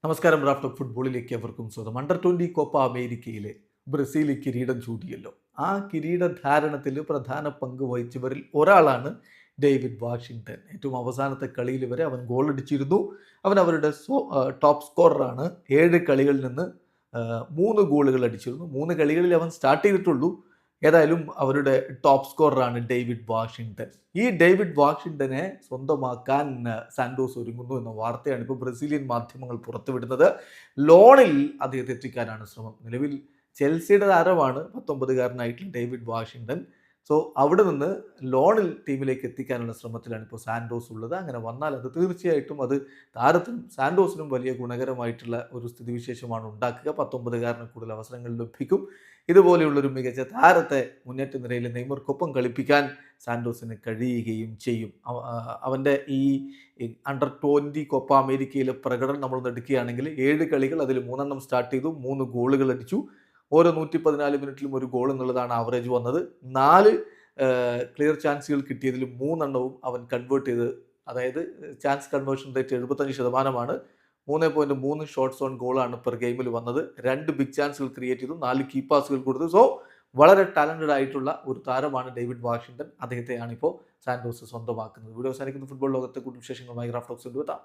നമസ്കാരം. റാഫ്റ്റ് ഫുട്ബോളിലേക്ക് അവർക്കും സ്വാഗതം. അണ്ടർ 20 കോപ്പ അമേരിക്കയിലെ ബ്രസീൽ കിരീടം ചൂടിയല്ലോ. ആ കിരീടധാരണത്തിൽ പ്രധാന പങ്ക് വഹിച്ചവരിൽ ഒരാളാണ് ഡേവിഡ് വാഷിംഗ്ടൺ. ഏറ്റവും അവസാനത്തെ കളിയിൽ വരെ അവൻ ഗോൾ അടിച്ചിരുന്നു. അവൻ അവരുടെ ടോപ്പ് സ്കോററാണ്. 7 കളികളിൽ നിന്ന് 3 ഗോളുകൾ അടിച്ചിരുന്നു. 3 കളികളിൽ അവൻ സ്റ്റാർട്ട് ചെയ്തിട്ടുള്ളൂ. ഏതായാലും അവരുടെ ടോപ്പ് സ്കോററാണ് ഡേവിഡ് വാഷിംഗ്ടൺ. ഈ ഡേവിഡ് വാഷിംഗ്ടനെ സ്വന്തമാക്കാൻ സാന്റോസ് ഒരുങ്ങുന്നു എന്ന വാർത്തയാണ് ഇപ്പോൾ ബ്രസീലിയൻ മാധ്യമങ്ങൾ പുറത്തുവിടുന്നത്. ലോണിൽ അദ്ദേഹത്തെ എത്തിക്കാനാണ് ശ്രമം. നിലവിൽ ചെൽസിയുടെ താരമാണ് 19കാരനായിട്ടുള്ള ഡേവിഡ് വാഷിംഗ്ടൺ. സോ അവിടെ നിന്ന് ലോണിൽ ടീമിലേക്ക് എത്തിക്കാനുള്ള ശ്രമത്തിലാണ് ഇപ്പോൾ സാന്റോസ് ഉള്ളത്. അങ്ങനെ വന്നാൽ അത് തീർച്ചയായിട്ടും അത് താരത്തിനും സാന്റോസിനും വലിയ ഗുണകരമായിട്ടുള്ള ഒരു സ്ഥിതിവിശേഷമാണ് ഉണ്ടാക്കുക. 19കാരന് കൂടുതൽ അവസരങ്ങൾ ലഭിക്കും. ഇതുപോലെയുള്ളൊരു മികച്ച താരത്തെ മുന്നേറ്റ നിരയിൽ നെയ്മർക്കൊപ്പം കളിപ്പിക്കാൻ സാന്റോസിന് കഴിയുകയും ചെയ്യും. അവൻ്റെ ഈ അണ്ടർ 20 കോപ്പ അമേരിക്കയിലെ പ്രകടനം നമ്മൾ എടുക്കുകയാണെങ്കിൽ 7 കളികൾ, അതിൽ 3 സ്റ്റാർട്ട് ചെയ്തു, 3 ഗോളുകൾ അടിച്ചു. ഓരോ 114 മിനിറ്റിലും ഒരു ഗോൾ എന്നുള്ളതാണ് ആവറേജ് വന്നത്. 4 ക്ലിയർ ചാൻസുകൾ കിട്ടിയതിൽ 3 അവൻ കൺവേർട്ട് ചെയ്ത്, അതായത് chance conversion rate 75%. 3.3 shots on ഗോളാണ് പെർ ഗെയിമിൽ വന്നത്. 2 ബിഗ് ചാൻസുകൾ ക്രിയേറ്റ് ചെയ്തു, 4 കീ പാസുകൾ കൊടുത്തു. സോ വളരെ ടാലന്റഡ് ആയിട്ടുള്ള ഒരു താരമാണ് ഡേവിഡ് വാഷിംഗ്ടൺ. അദ്ദേഹത്തെയാണ് ഇപ്പോൾ സാന്റോസ് സ്വന്തമാക്കുന്നത്. വീഡിയോ അവസാനിക്കുന്ന ഫുട്ബോൾ ലോകത്തെ കൂടുതൽ വിശേഷങ്ങളുമായി റാഫ്റ്റോക്സ് എത്താം.